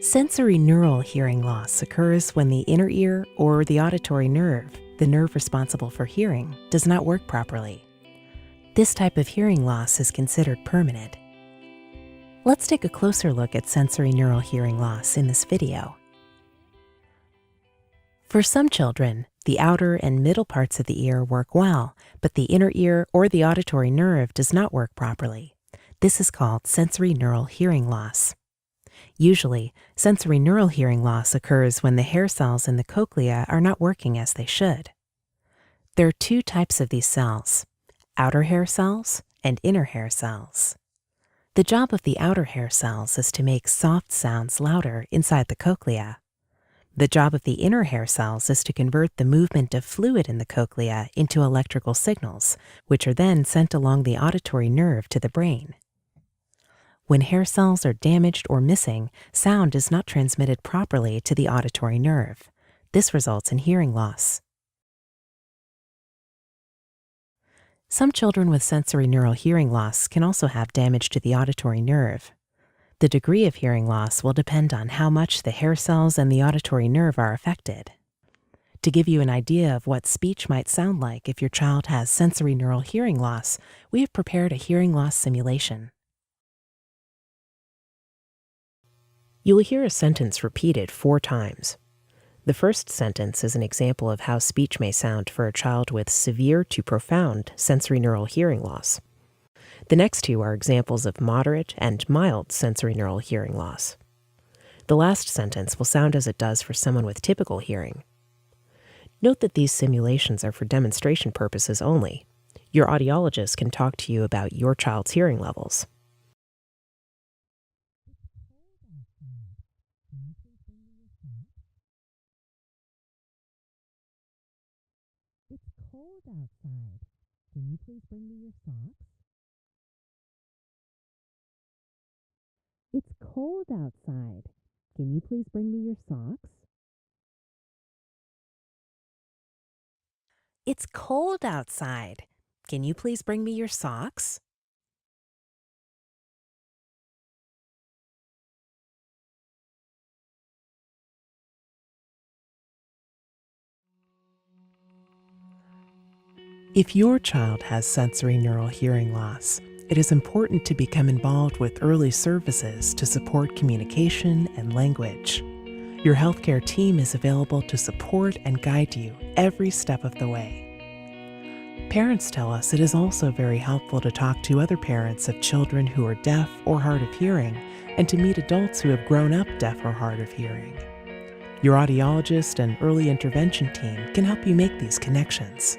Sensorineural hearing loss occurs when the inner ear or the auditory nerve, the nerve responsible for hearing, does not work properly. This type of hearing loss is considered permanent. Let's take a closer look at sensorineural hearing loss in this video. For some children, the outer and middle parts of the ear work well, but the inner ear or the auditory nerve does not work properly. This is called sensorineural hearing loss. Usually, sensorineural hearing loss occurs when the hair cells in the cochlea are not working as they should. There are two types of these cells: outer hair cells and inner hair cells. The job of the outer hair cells is to make soft sounds louder inside the cochlea. The job of the inner hair cells is to convert the movement of fluid in the cochlea into electrical signals, which are then sent along the auditory nerve to the brain. When hair cells are damaged or missing, sound is not transmitted properly to the auditory nerve. This results in hearing loss. Some children with sensorineural hearing loss can also have damage to the auditory nerve. The degree of hearing loss will depend on how much the hair cells and the auditory nerve are affected. To give you an idea of what speech might sound like if your child has sensorineural hearing loss, we have prepared a hearing loss simulation. You will hear a sentence repeated 4 times. The first sentence is an example of how speech may sound for a child with severe to profound sensorineural hearing loss. The next 2 are examples of moderate and mild sensorineural hearing loss. The last sentence will sound as it does for someone with typical hearing. Note that these simulations are for demonstration purposes only. Your audiologist can talk to you about your child's hearing levels. It's cold outside. Can you please bring me your socks? It's cold outside. Can you please bring me your socks? It's cold outside. Can you please bring me your socks? If your child has sensorineural hearing loss, it is important to become involved with early services to support communication and language. Your healthcare team is available to support and guide you every step of the way. Parents tell us it is also very helpful to talk to other parents of children who are deaf or hard of hearing and to meet adults who have grown up deaf or hard of hearing. Your audiologist and early intervention team can help you make these connections.